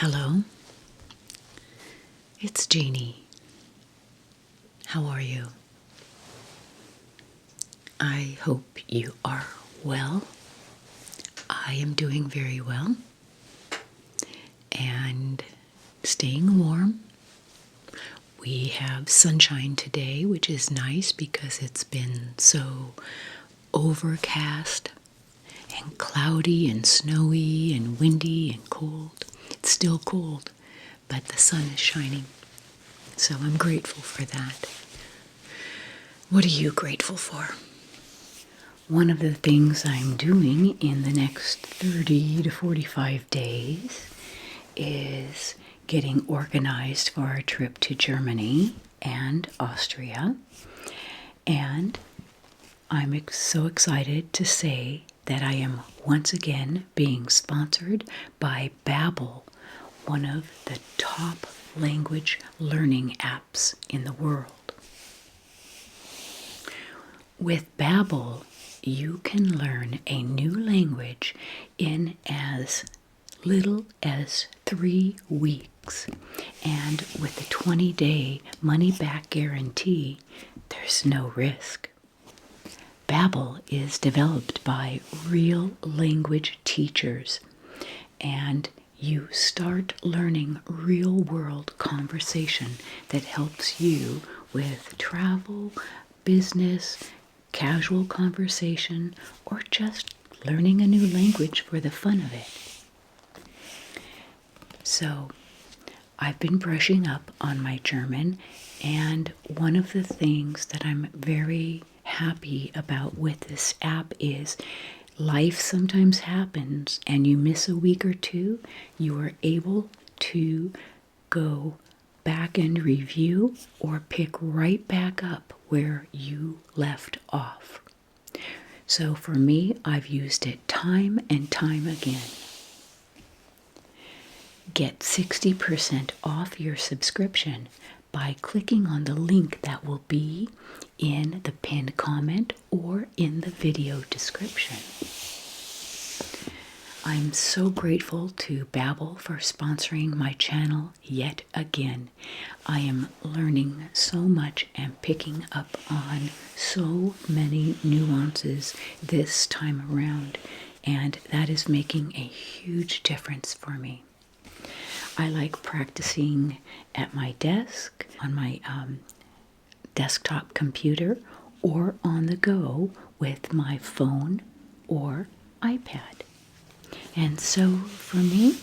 Hello, it's Jeannie. How are you? I hope you are well. I am doing very well and staying warm. We have sunshine today, which is nice because it's been so overcast and cloudy and snowy and windy and cold. It's still cold, but the sun is shining. So I'm grateful for that. What are you grateful for? One of the things I'm doing in the next 30 to 45 days is getting organized for our trip to Germany and Austria. And I'm so excited to say that I am once again being sponsored by Babbel, one of the top language learning apps in the world. With Babbel, you can learn a new language in as little as 3 weeks. And with the 20-day money-back guarantee, there's no risk. Babbel is developed by real language teachers, and you start learning real-world conversation that helps you with travel, business, casual conversation, or just learning a new language for the fun of it. So, I've been brushing up on my German, and one of the things that I'm very happy about with this app is life sometimes happens and you miss a week or two. You are able to go back and review or pick right back up where you left off. So for me, I've used it time and time again. Get 60% off your subscription by clicking on the link that will be in the pinned comment or in the video description. I'm so grateful to Babbel for sponsoring my channel yet again. I am learning so much and picking up on so many nuances this time around, and that is making a huge difference for me. I like practicing at my desk, on my desktop computer, or on the go with my phone or iPad. And so for me,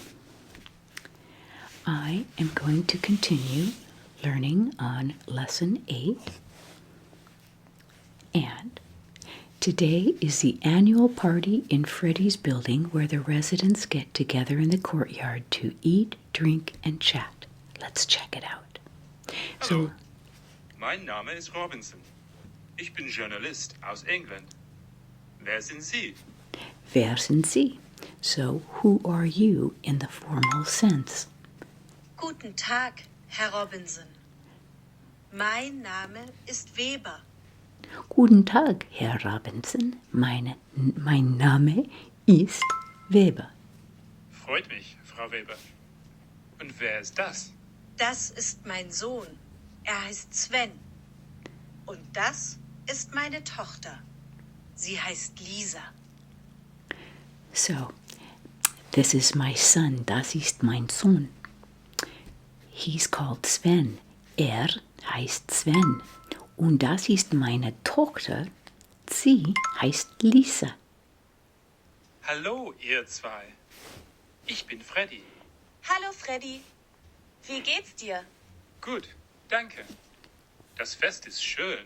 I am going to continue learning on Lesson 8. And today is the annual party in Freddy's building where the residents get together in the courtyard to eat, drink, and chat. Let's check it out. Hallo, mein Name ist Robinson. Ich bin Journalist aus England. Wer sind Sie? Wer sind Sie? So, who are you in the formal sense? Guten Tag, Herr Robinson. Mein Name ist Weber. Guten Tag, Herr Robinson. Mein Name ist Weber. Freut mich, Frau Weber. Und wer ist das? Das ist mein Sohn. Er heißt Sven. Und das ist meine Tochter. Sie heißt Lisa. So, this is my son. Das ist mein Sohn. He's called Sven. Heißt Sven. Und das ist meine Tochter. Sie heißt Lisa. Hallo, ihr zwei. Ich bin Freddy. Hallo Freddy. Wie geht's dir? Gut, danke. Das Fest ist schön.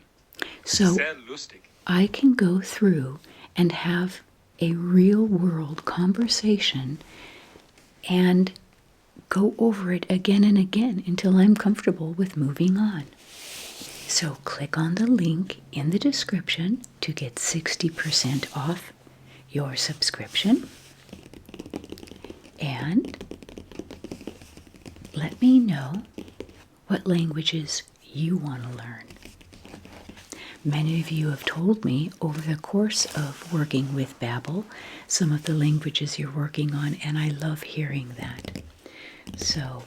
So, Sehr lustig. I can go through and have a real-world conversation and go over it again and again until I'm comfortable with moving on. So click on the link in the description to get 60% off your subscription. And let me know what languages you want to learn. Many of you have told me over the course of working with Babbel some of the languages you're working on, and I love hearing that. So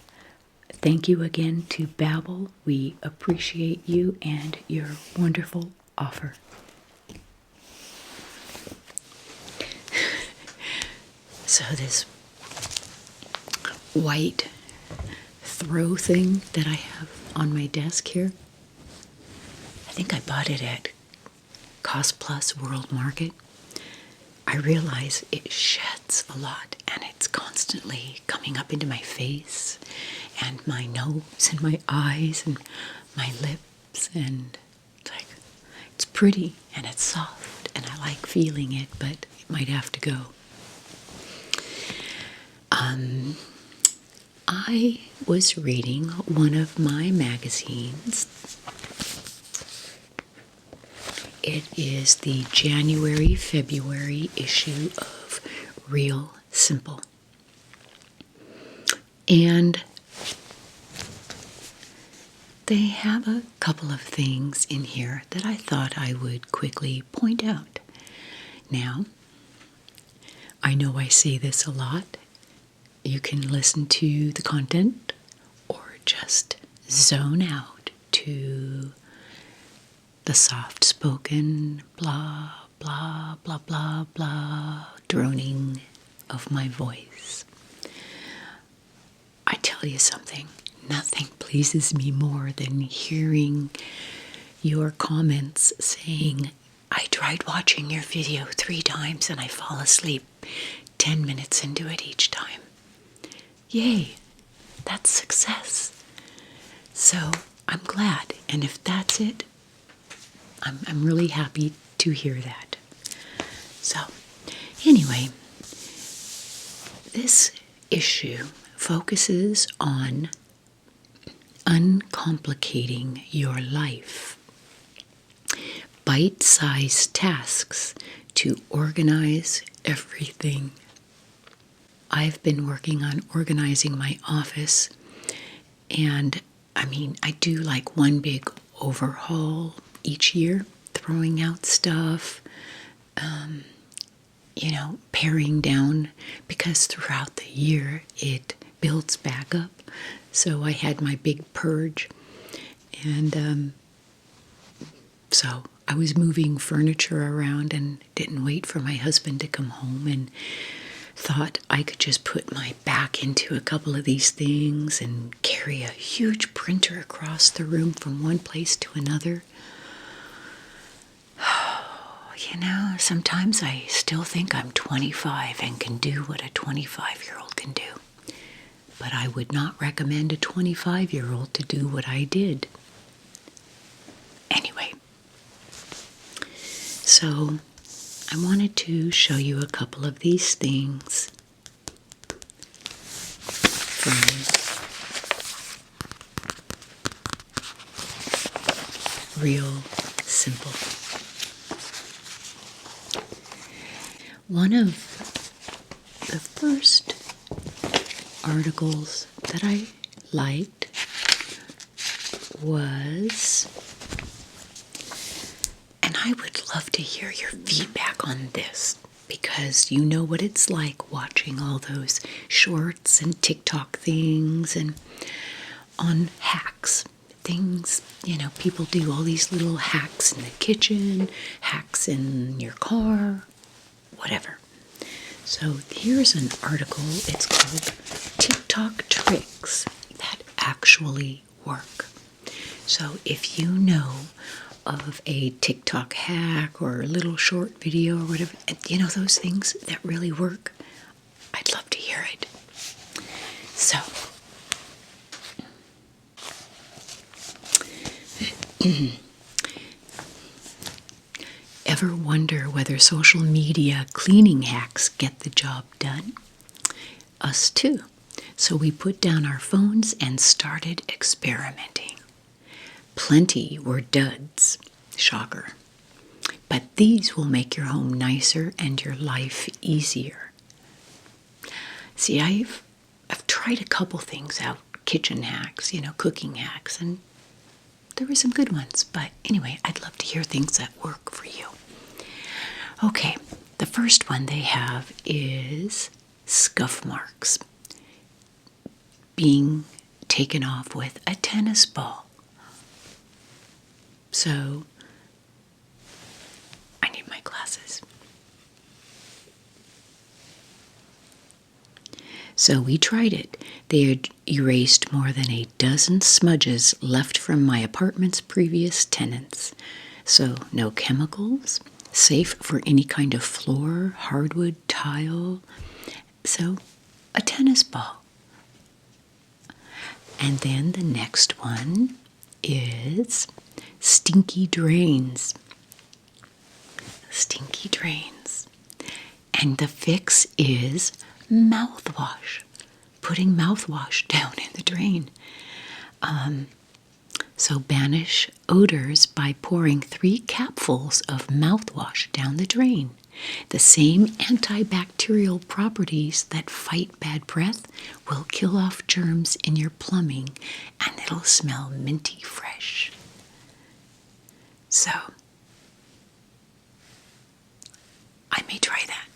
thank you again to Babbel. We appreciate you and your wonderful offer. So this white throw thing that I have on my desk here, I think I bought it at Cost Plus World Market. I realize it sheds a lot and it's constantly coming up into my face and my nose and my eyes and my lips, and it's pretty and it's soft and I like feeling it, but it might have to go. I was reading one of my magazines. It is the January-February issue of Real Simple. And they have a couple of things in here that I thought I would quickly point out. Now, I know I say this a lot. You can listen to the content or just zone out to the soft-spoken blah, blah, blah, blah, blah droning of my voice. I tell you something, nothing pleases me more than hearing your comments saying, I tried watching your video 3 times and I fall asleep 10 minutes into it each time. Yay, that's success. So I'm glad, and if that's it, I'm really happy to hear that. So anyway, this issue focuses on uncomplicating your life. Bite-sized tasks to organize everything. I've been working on organizing my office, and I do like one big overhaul each year, throwing out stuff, paring down, because throughout the year it builds back up. So I had my big purge, and so I was moving furniture around and didn't wait for my husband to come home, and thought I could just put my back into a couple of these things and carry a huge printer across the room from one place to another. Sometimes I still think I'm 25 and can do what a 25-year-old can do. But I would not recommend a 25-year-old to do what I did. Anyway, so I wanted to show you a couple of these things from Real Simple. One of the first articles that I liked was, and I would love to hear your feedback on this, because you know what it's like watching all those shorts and TikTok things and on hacks. Things, people do all these little hacks in the kitchen, hacks in your car, whatever. So here's an article. It's called TikTok Tricks That Actually Work. So if you know of a TikTok hack or a little short video or whatever, those things that really work, I'd love to hear it. So ever wonder whether social media cleaning hacks get the job done? Us too. So we put down our phones and started experimenting. Plenty were duds. Shocker. But these will make your home nicer and your life easier. See, I've tried a couple things out, kitchen hacks, cooking hacks, and there were some good ones. But anyway, I'd love to hear things that work for you. Okay, the first one they have is scuff marks. being taken off with a tennis ball. So, I need my glasses. So we tried it. They had erased more than a dozen smudges left from my apartment's previous tenants. So no chemicals, safe for any kind of floor, hardwood, tile. So a tennis ball. And then the next one is stinky drains. Stinky drains. And the fix is mouthwash. Putting mouthwash down in the drain. So banish odors by pouring 3 capfuls of mouthwash down the drain. The same antibacterial properties that fight bad breath will kill off germs in your plumbing, and it'll smell minty fresh. So, I may try that.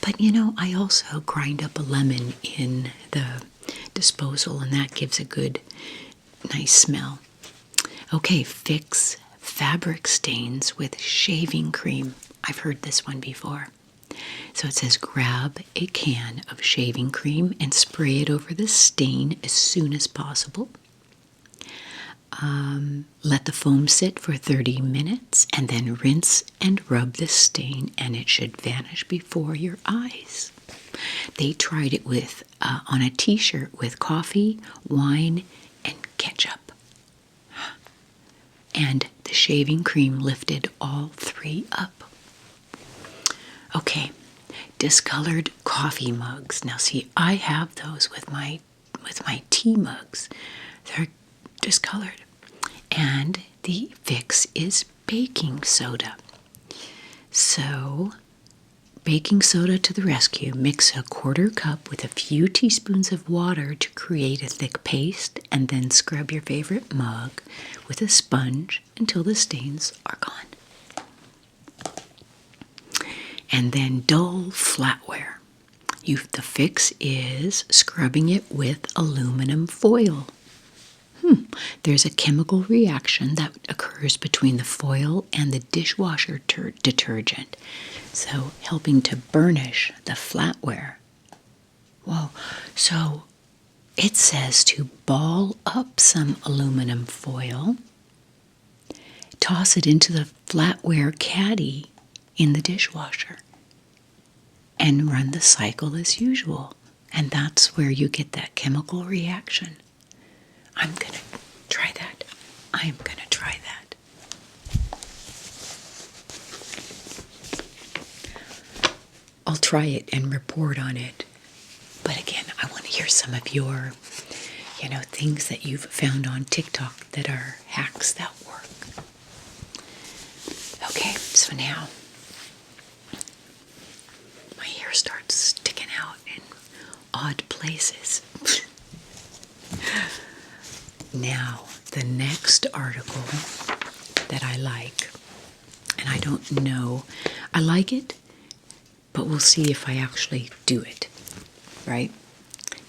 But I also grind up a lemon in the disposal, and that gives a good, nice smell. Okay, fix fabric stains with shaving cream. I've heard this one before. So it says grab a can of shaving cream and spray it over the stain as soon as possible. Let the foam sit for 30 minutes and then rinse and rub the stain, and it should vanish before your eyes. They tried it with on a t-shirt with coffee, wine, and ketchup. And the shaving cream lifted all 3 up. Okay, discolored coffee mugs. Now see, I have those with my tea mugs. They're discolored. And the fix is baking soda. So, baking soda to the rescue. Mix a 1/4 cup with a few teaspoons of water to create a thick paste, and then scrub your favorite mug with a sponge until the stains are gone. And then dull flatware. The fix is scrubbing it with aluminum foil. There's a chemical reaction that occurs between the foil and the dishwasher detergent, so helping to burnish the flatware. Whoa, so it says to ball up some aluminum foil, toss it into the flatware caddy in the dishwasher, and run the cycle as usual. And that's where you get that chemical reaction. I'm going to try that. I am going to try that. I'll try it and report on it. But again, I want to hear some of your, things that you've found on TikTok that are hacks that work. Okay, so now my hair starts sticking out in odd places. Now, the next article that I like, and I don't know, I like it, but we'll see if I actually do it, right?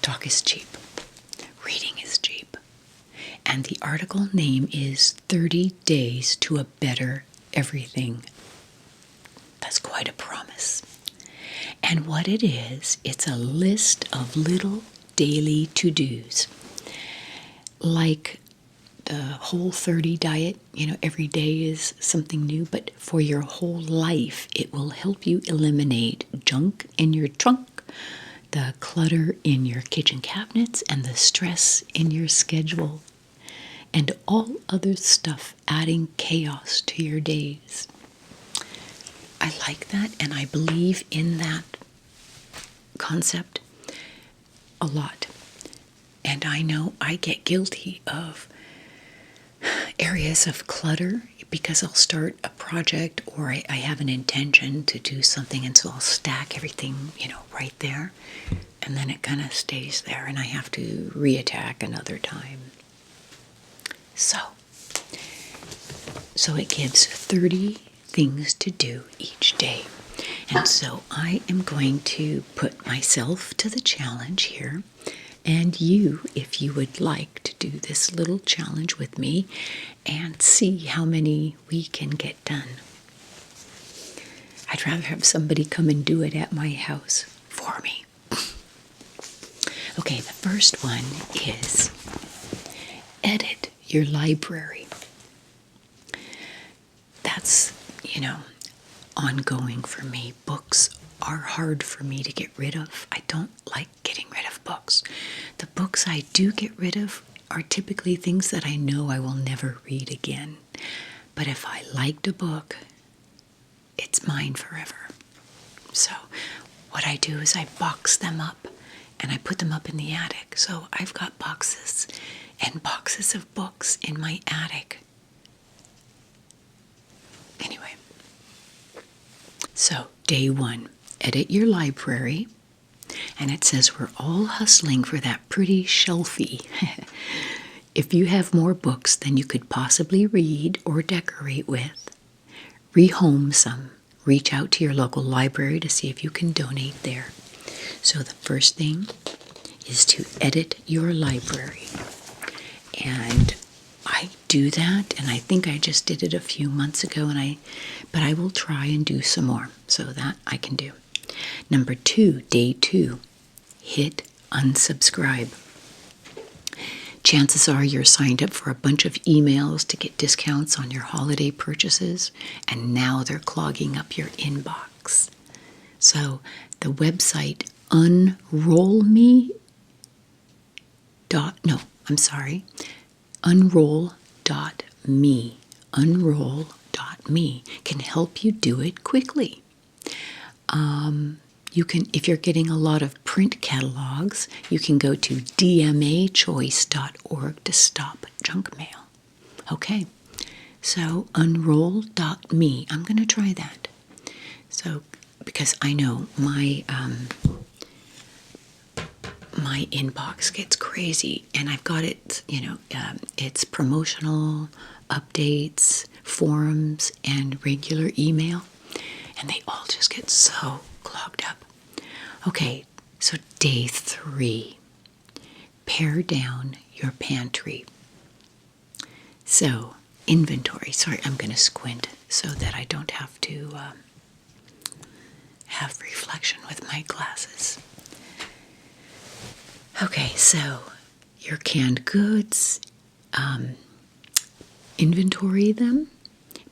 Talk is cheap. Reading is cheap. And the article name is 30 Days to a Better Everything. That's quite a promise. And what it is, it's a list of little daily to-dos. Like the Whole30 diet, every day is something new, but for your whole life, it will help you eliminate junk in your trunk, the clutter in your kitchen cabinets, and the stress in your schedule, and all other stuff adding chaos to your days. I like that, and I believe in that concept a lot. And I know I get guilty of areas of clutter because I'll start a project or I have an intention to do something, and so I'll stack everything, right there. And then it kind of stays there and I have to reattack another time. So it gives 30 things to do each day. And so I am going to put myself to the challenge here and you if you would like to do this little challenge with me and see how many we can get done. I'd rather have somebody come and do it at my house for me. Okay, the first one is edit your library. That's, ongoing for me. Books are hard for me to get rid of. I don't like getting rid of books. The books I do get rid of are typically things that I know I will never read again. But if I liked a book, it's mine forever. So what I do is I box them up and I put them up in the attic. So I've got boxes and boxes of books in my attic. Anyway, so day 1, edit your library. And it says we're all hustling for that pretty shelfie. If you have more books than you could possibly read or decorate with, rehome some. Reach out to your local library to see if you can donate there. So the first thing is to edit your library. And I do that, and I think I just did it a few months ago, but I will try and do some more, so that I can do. Number 2, day 2, hit unsubscribe. Chances are you're signed up for a bunch of emails to get discounts on your holiday purchases, and now they're clogging up your inbox. So the website unroll.me can help you do it quickly. You can, if you're getting a lot of print catalogs, you can go to dmachoice.org to stop junk mail. Okay, so unroll.me. I'm going to try that. So, because I know my inbox gets crazy, and I've got it, it's promotional, updates, forums, and regular email, and they all just get so clogged up. Okay, so day 3, pare down your pantry. So, inventory. Sorry, I'm going to squint so that I don't have to have reflection with my glasses. Okay, so your canned goods, inventory them.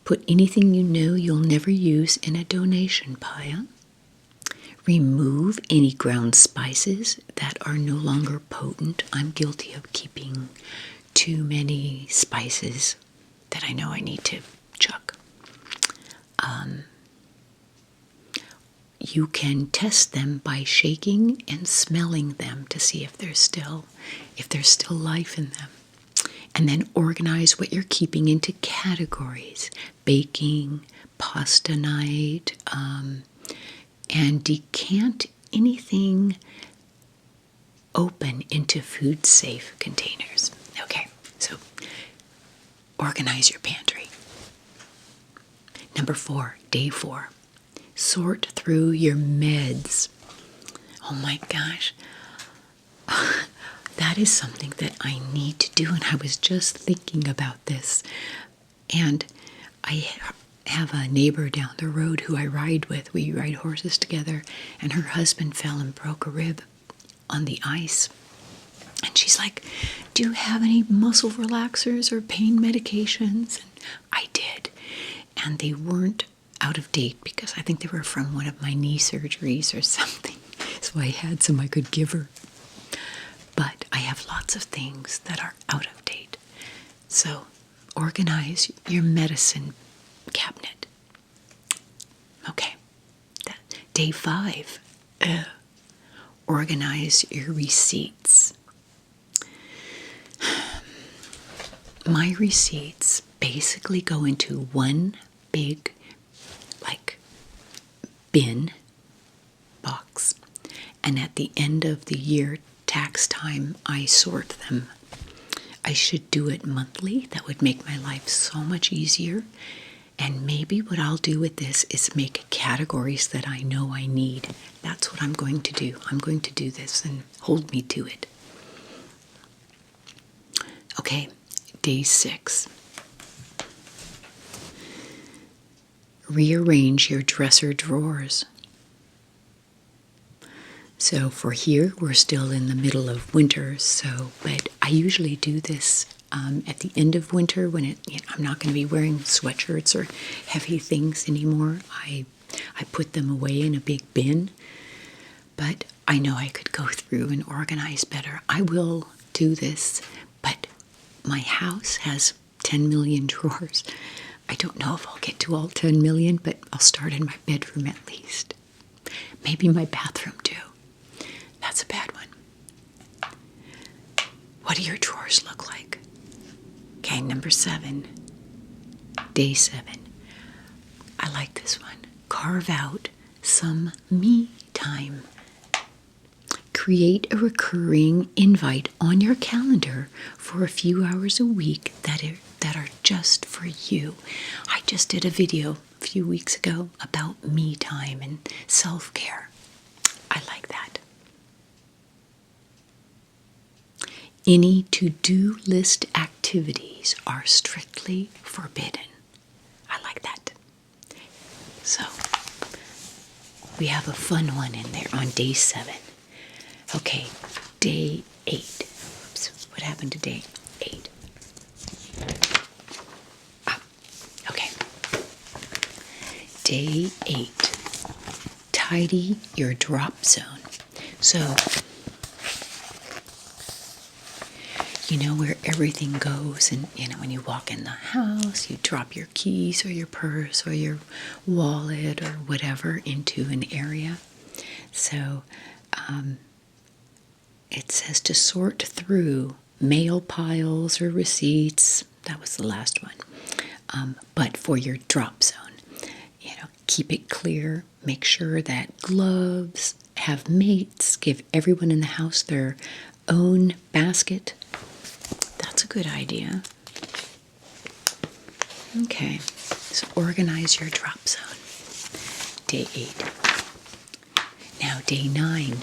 Put anything you know you'll never use in a donation pile. Remove any ground spices that are no longer potent. I'm guilty of keeping too many spices that I know I need to chuck. You can test them by shaking and smelling them to see if there's still life in them. And then organize what you're keeping into categories: baking, pasta night, and decant anything open into food-safe containers. Okay, so organize your pantry. Number 4, day 4, sort through your meds. Oh my gosh. That is something that I need to do, and I was just thinking about this. And I have a neighbor down the road who I ride with. We ride horses together, and her husband fell and broke a rib on the ice. And she's like, "Do you have any muscle relaxers or pain medications?" And I did. And they weren't out of date because I think they were from one of my knee surgeries or something. So I had some I could give her. But I have lots of things that are out of date. So organize your medicine cabinet. Okay. Day 5. Organize your receipts. My receipts basically go into one big, bin box. And at the end of the year, tax time, I sort them. I should do it monthly. That would make my life so much easier. And maybe what I'll do with this is make categories that I know I need. That's what I'm going to do. I'm going to do this and hold me to it. Okay, day 6. Rearrange your dresser drawers. So for here, we're still in the middle of winter, but I usually do this at the end of winter when I'm not going to be wearing sweatshirts or heavy things anymore. I put them away in a big bin, but I know I could go through and organize better. I will do this, but my house has 10 million drawers. I don't know if I'll get to all 10 million, but I'll start in my bedroom at least. Maybe my bathroom too. That's a bad one. What do your drawers look like? Okay, number 7. Day 7. I like this one. Carve out some me time. Create a recurring invite on your calendar for a few hours a week that are just for you. I just did a video a few weeks ago about me time and self-care. I like that. Any to-do list activities are strictly forbidden. I like that. So, we have a fun one in there on day 7. Okay, day 8. Oops, what happened to day 8? Okay. Day 8. Tidy your drop zone. So, you know where everything goes, and when you walk in the house, you drop your keys or your purse or your wallet or whatever into an area. So it says to sort through mail piles or receipts. That was the last one. But for your drop zone, keep it clear. Make sure that gloves have mates. Give everyone in the house their own basket. That's a good idea. Okay, so organize your drop zone. Day 8. Now, day 9.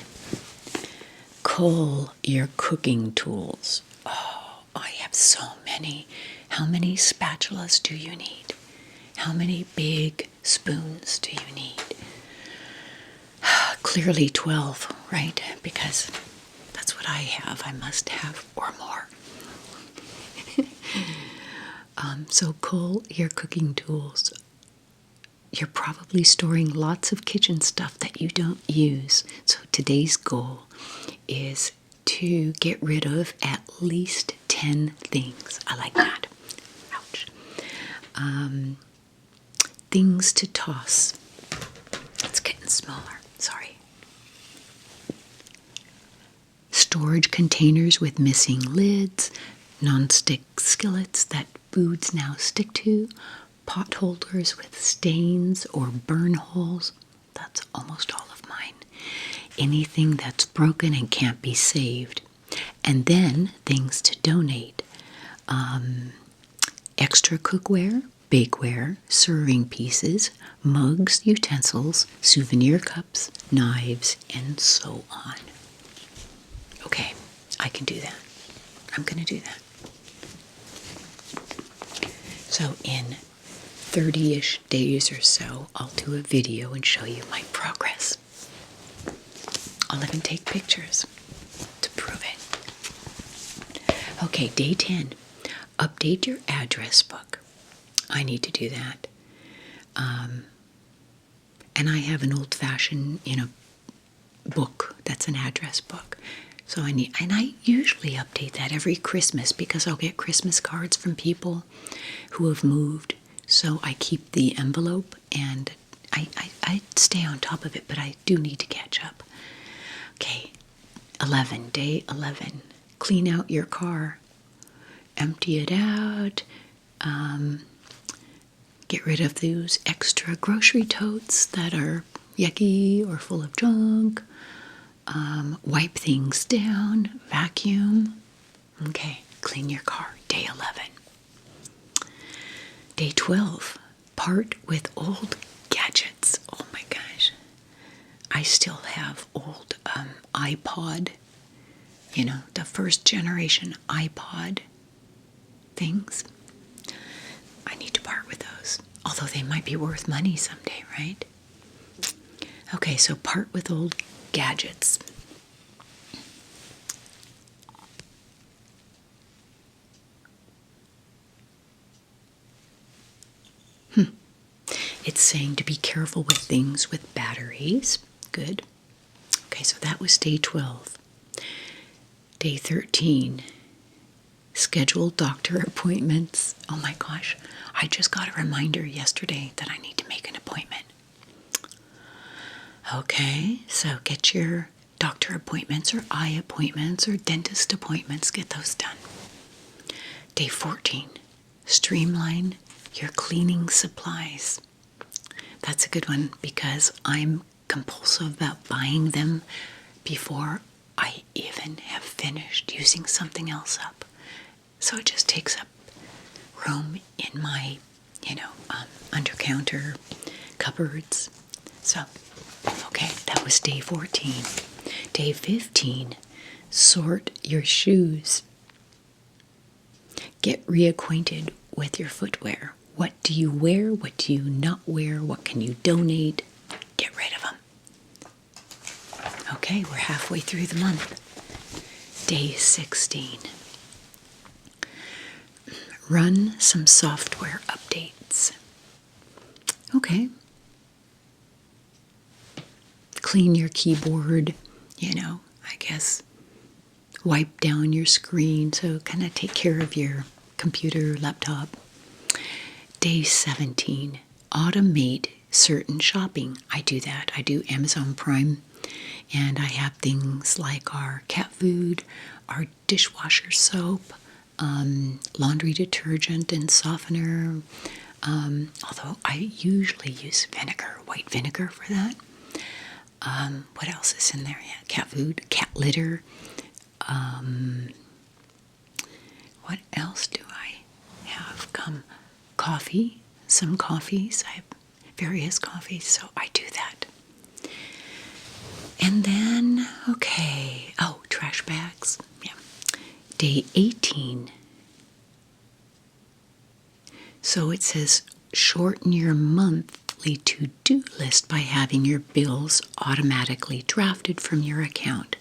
Cull your cooking tools. Oh, I have so many. How many spatulas do you need? How many big spoons do you need? Clearly 12, right? Because that's what I have. I must have or more. So cull your cooking tools. You're probably storing lots of kitchen stuff that you don't use. So today's goal is to get rid of at least 10 things. I like that. Ouch. Things to toss. It's getting smaller. Sorry. Storage containers with missing lids, non-stick skillets that foods now stick to, pot holders with stains or burn holes. That's almost all of mine. Anything that's broken and can't be saved. And then things to donate. Extra cookware, bakeware, serving pieces, mugs, utensils, souvenir cups, knives, and so on. Okay, I can do that. I'm going to do that. So in 30-ish days or so, I'll do a video and show you my progress. I'll even take pictures to prove it. Okay, day 10. Update your address book. I need to do that. And I have an old-fashioned, book that's an address book. So and I usually update that every Christmas because I'll get Christmas cards from people who have moved. So I keep the envelope and I stay on top of it, but I do need to catch up. Okay, 11, day 11. Clean out your car. Empty it out. Get rid of those extra grocery totes that are yucky or full of junk. Wipe things down. Vacuum. Okay, clean your car. Day 11. Day 12. Part with old gadgets. Oh my gosh. I still have old iPod. The first generation iPod. things. I need to part with those, although they might be worth money someday, right? Okay, so part with old gadgets. It's saying to be careful with things with batteries. Good. Okay, so that was day 12. Day 13, scheduled doctor appointments. Oh my gosh, I just got a reminder yesterday that I need to make an appointment. Okay, so get your doctor appointments or eye appointments or dentist appointments, get those done. Day 14, streamline your cleaning supplies. That's a good one because I'm compulsive about buying them before I even have finished using something else up. So it just takes up room in my, under counter cupboards. So, okay, that was day 14. Day 15, sort your shoes. Get reacquainted with your footwear. What do you wear? What do you not wear? What can you donate? Get rid of them. Okay, we're halfway through the month. Day 16. Run some software updates. Okay. Clean your keyboard, I guess. Wipe down your screen, so kind of take care of your computer, laptop. Day 17, automate certain shopping. I do that. I do Amazon Prime, and I have things like our cat food, our dishwasher soap, laundry detergent and softener, although I usually use vinegar, white vinegar for that. What else is in there? Yeah, cat food, cat litter. What else do I have? Coffee, some coffees. I have various coffees, so I do that. And then, trash bags. Yeah. Day 18. So it says shorten your monthly to-do list by having your bills automatically drafted from your account.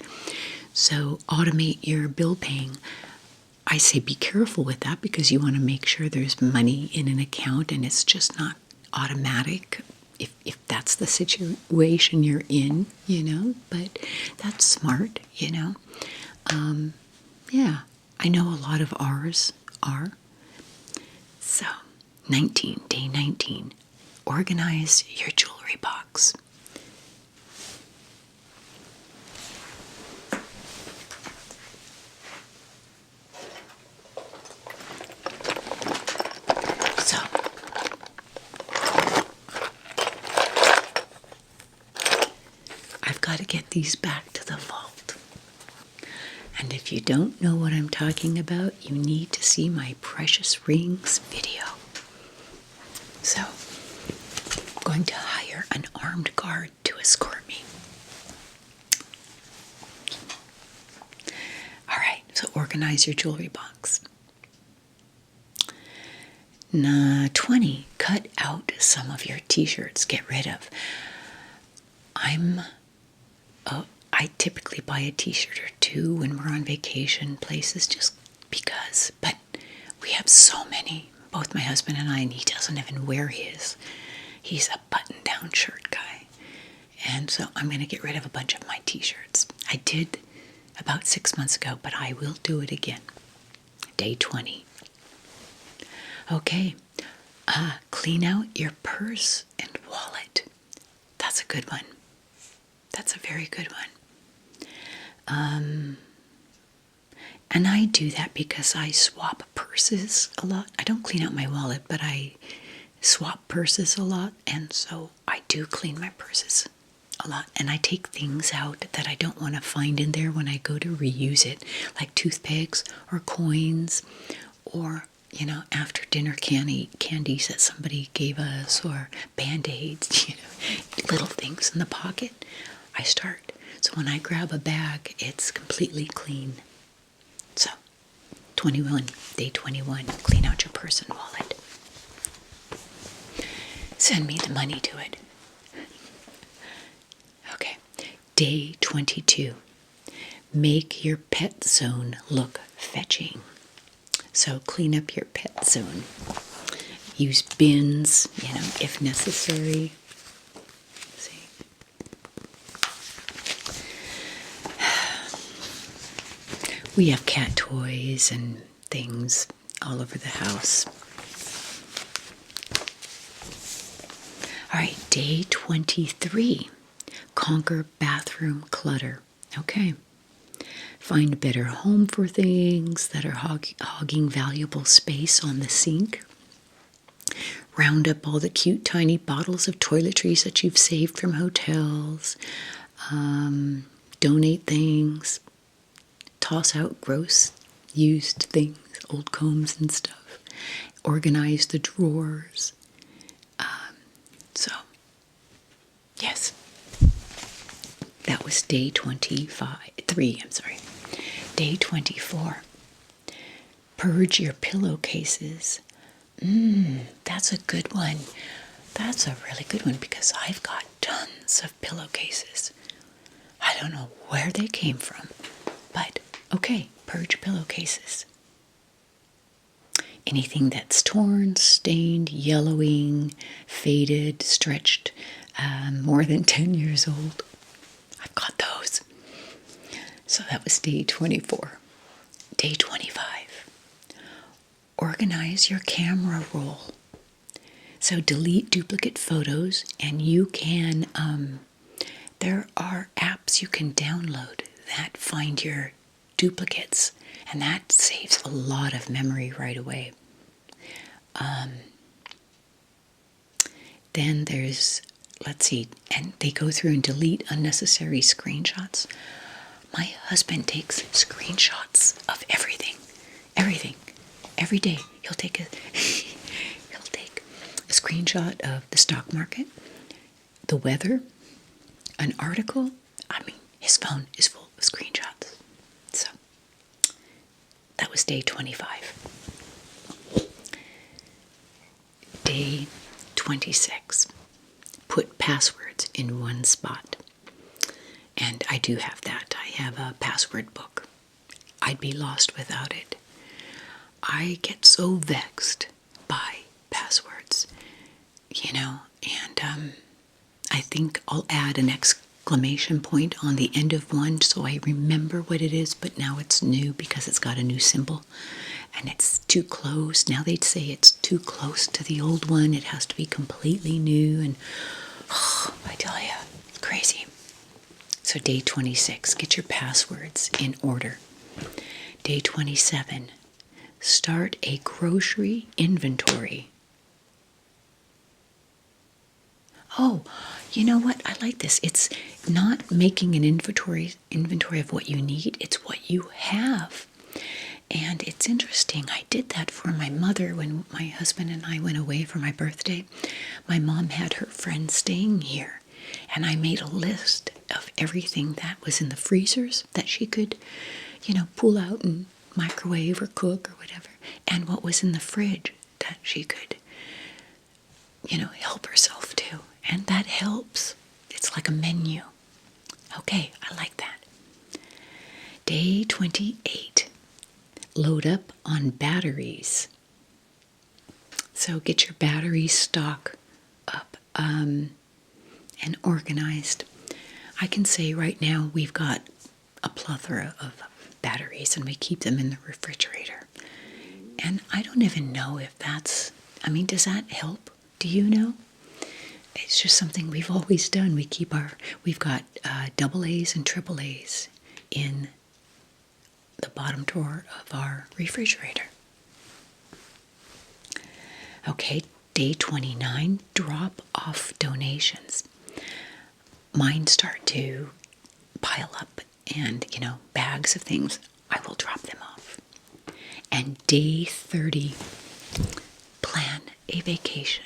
So automate your bill paying. I say be careful with that because you want to make sure there's money in an account and it's just not automatic if that's the situation you're in, but that's smart, Yeah, I know a lot of ours are. So, day 19, organize your jewelry box. So, I've got to get these back to the vault. And if you don't know what I'm talking about, you need to see my precious rings video. So, I'm going to hire an armed guard to escort me. All right, so organize your jewelry box. 20, cut out some of your t-shirts, get rid of. I typically buy a t-shirt or two when we're on vacation places just because, but we have so many, both my husband and I, and he doesn't even wear his. He's a button-down shirt guy. And so I'm going to get rid of a bunch of my t-shirts. I did about 6 months ago, but I will do it again. Day 20. Okay, clean out your purse and wallet. That's a good one. That's a very good one. And I do that because I swap purses a lot. I don't clean out my wallet, but I swap purses a lot, and so I do clean my purses a lot. And I take things out that I don't want to find in there when I go to reuse it, like toothpicks or coins or, after dinner candies that somebody gave us or Band-Aids, little things in the pocket. I start. So when I grab a bag, it's completely clean. So 21. Day 21. Clean out your purse and wallet. Send me the money to it. Okay. Day 22. Make your pet zone look fetching. So clean up your pet zone. Use bins, if necessary. See. We have cat toys and things all over the house. All right, day 23. Conquer bathroom clutter. Okay. Find a better home for things that are hogging valuable space on the sink. Round up all the cute tiny bottles of toiletries that you've saved from hotels. Donate things. Toss out gross used things, old combs and stuff. Organize the drawers. Yes. That was day 3, I'm sorry. Day 24. Purge your pillowcases. That's a good one. That's a really good one because I've got tons of pillowcases. I don't know where they came from, but okay, purge pillowcases. Anything that's torn, stained, yellowing, faded, stretched, more than 10 years old. I've got those. So that was day 24. Day 25. Organize your camera roll. So delete duplicate photos, and you can, there are apps you can download that find your duplicates, and that saves a lot of memory right away. Then there's, let's see, and they go through and delete unnecessary screenshots. My husband takes screenshots of everything. Every day he'll take a screenshot of the stock market, the weather, an article. I mean, his phone is full of screenshots. So that was day 25. Day 26. Put passwords in one spot. And I do have that. I have a password book. I'd be lost without it. I get so vexed by passwords, and I think I'll add an exclamation point on the end of one so I remember what it is, but now it's new because it's got a new symbol and it's too close. Now they'd say it's too close to the old one. It has to be completely new, and I tell you, it's crazy. So day 26, get your passwords in order. Day 27, start a grocery inventory. Oh, you know what? I like this. It's not making an inventory of what you need. It's what you have. And it's interesting. I did that for my mother when my husband and I went away for my birthday. My mom had her friends staying here. And I made a list of everything that was in the freezers that she could, pull out and microwave or cook or whatever. And what was in the fridge that she could, help herself to. And that helps. It's like a menu. Okay, I like that. Day 28. Load up on batteries. So get your battery stock up and organized. I can say right now we've got a plethora of batteries and we keep them in the refrigerator. And I don't even know if does that help? Do you know? It's just something we've always done. We've got double A's and triple A's in the bottom drawer of our refrigerator. Okay, day 29, drop off donations. Mine start to pile up and, bags of things. I will drop them off. And day 30, plan a vacation.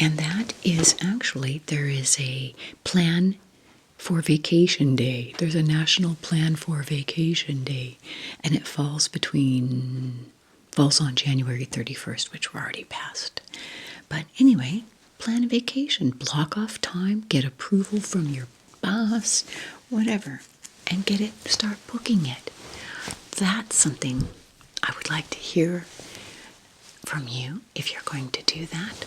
And that is actually, there is a plan for Vacation Day. There's a national plan for Vacation Day, and it falls on January 31st, which we're already past. But anyway, plan a vacation, block off time, get approval from your boss, whatever, and start booking it. That's something I would like to hear from you if you're going to do that.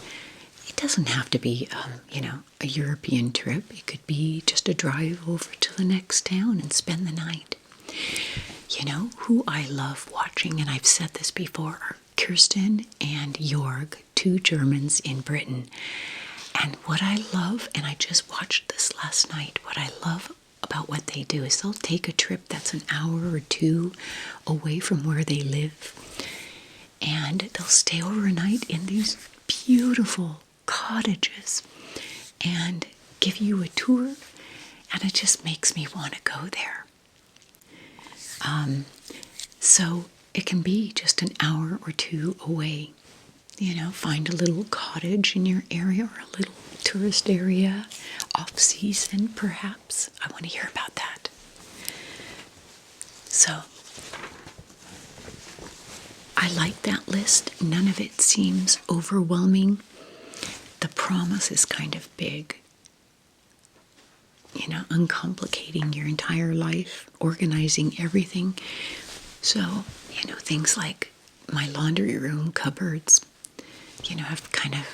It doesn't have to be, a European trip. It could be just a drive over to the next town and spend the night. You know who I love watching, and I've said this before, are Kirsten and Jorg, two Germans in Britain. And what I love, and I just watched this last night, what I love about what they do is they'll take a trip that's an hour or two away from where they live, and they'll stay overnight in these beautiful cottages and give you a tour, and it just makes me want to go there. So it can be just an hour or two away. Find a little cottage in your area or a little tourist area, off-season perhaps. I want to hear about that. So I like that list. None of it seems overwhelming. The promise is kind of big. Uncomplicating your entire life, organizing everything. So, things like my laundry room cupboards, have kind of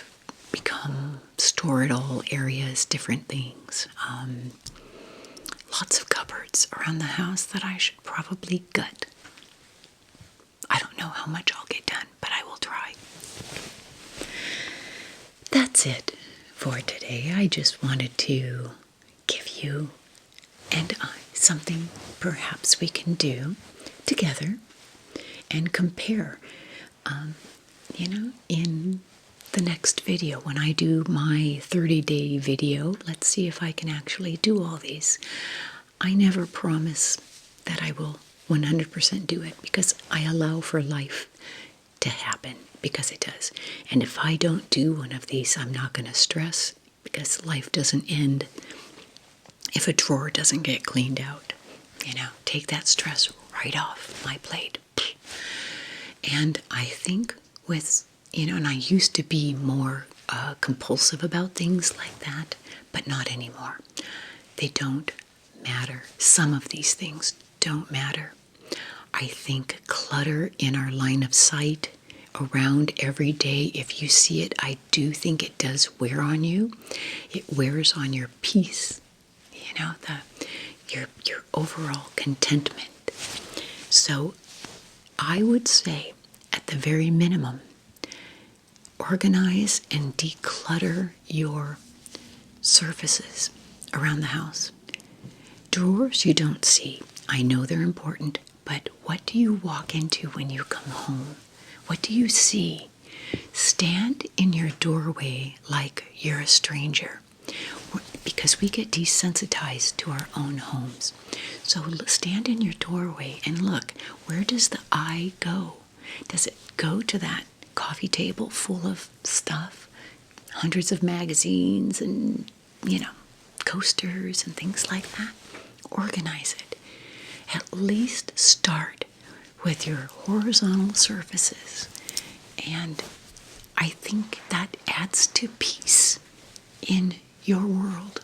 become store-it-all areas, different things. Lots of cupboards around the house that I should probably gut. I don't know how much I'll get done, but I will try. That's it for today. I just wanted to give you and I something perhaps we can do together and compare. In the next video, when I do my 30-day video, let's see if I can actually do all these. I never promise that I will 100% do it because I allow for life to happen, because it does. And if I don't do one of these, I'm not going to stress, because life doesn't end if a drawer doesn't get cleaned out. Take that stress right off my plate. And I think and I used to be more compulsive about things like that, but not anymore. They don't matter. Some of these things don't matter. I think clutter in our line of sight around every day, if you see it, I do think it does wear on you. It wears on your peace, your overall contentment. So I would say, at the very minimum, organize and declutter your surfaces around the house. Drawers you don't see. I know they're important, but what do you walk into when you come home? What do you see? Stand in your doorway like you're a stranger, because we get desensitized to our own homes. So stand in your doorway and look, where does the eye go? Does it go to that coffee table full of stuff, hundreds of magazines and, coasters and things like that? Organize it. At least start with your horizontal surfaces. And I think that adds to peace in your world.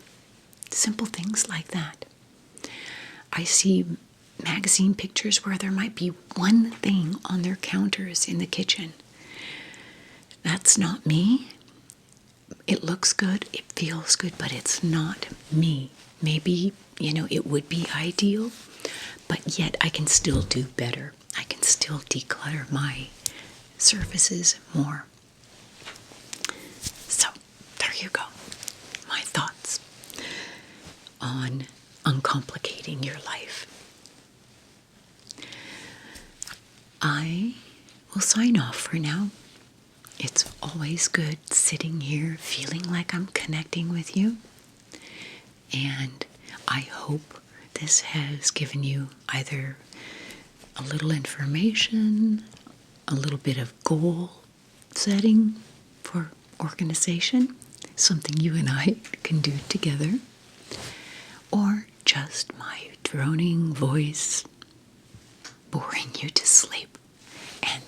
Simple things like that. I see magazine pictures where there might be one thing on their counters in the kitchen. That's not me. It looks good, it feels good, but it's not me. Maybe, it would be ideal, but yet I can still do better. I can still declutter my surfaces more. So, there you go. My thoughts on uncomplicating your life. I will sign off for now. It's always good sitting here feeling like I'm connecting with you. And I hope this has given you either a little information, a little bit of goal setting for organization, something you and I can do together, or just my droning voice boring you to sleep. And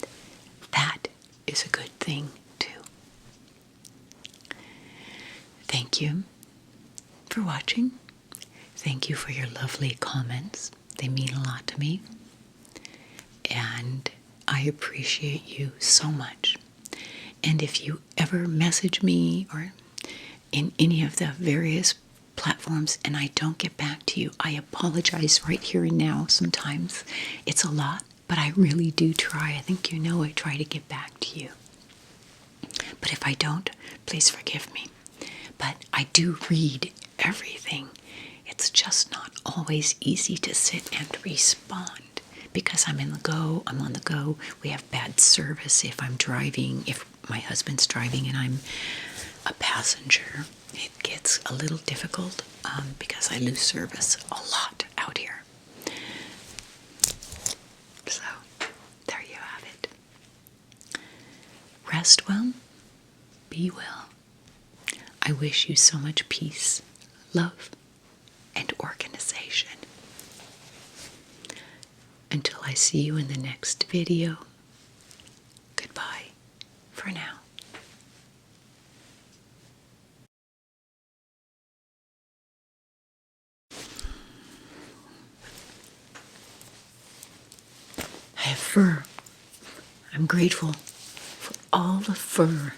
that is a good thing, too. Thank you for watching. Thank you for your lovely comments. They mean a lot to me. And I appreciate you so much. And if you ever message me or in any of the various platforms and I don't get back to you, I apologize right here and now. Sometimes it's a lot, but I really do try. I think you know I try to get back to you. But if I don't, please forgive me. But I do read everything. It's just not always easy to sit and respond because I'm on the go. We have bad service if I'm driving, if my husband's driving and I'm a passenger. It gets a little difficult because I lose service a lot out here. So, there you have it. Rest well, be well. I wish you so much peace, love, and organization. Until I see you in the next video, goodbye for now. I have fur. I'm grateful for all the fur.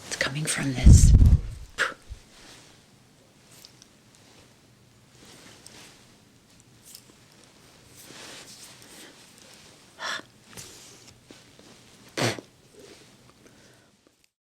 It's coming from this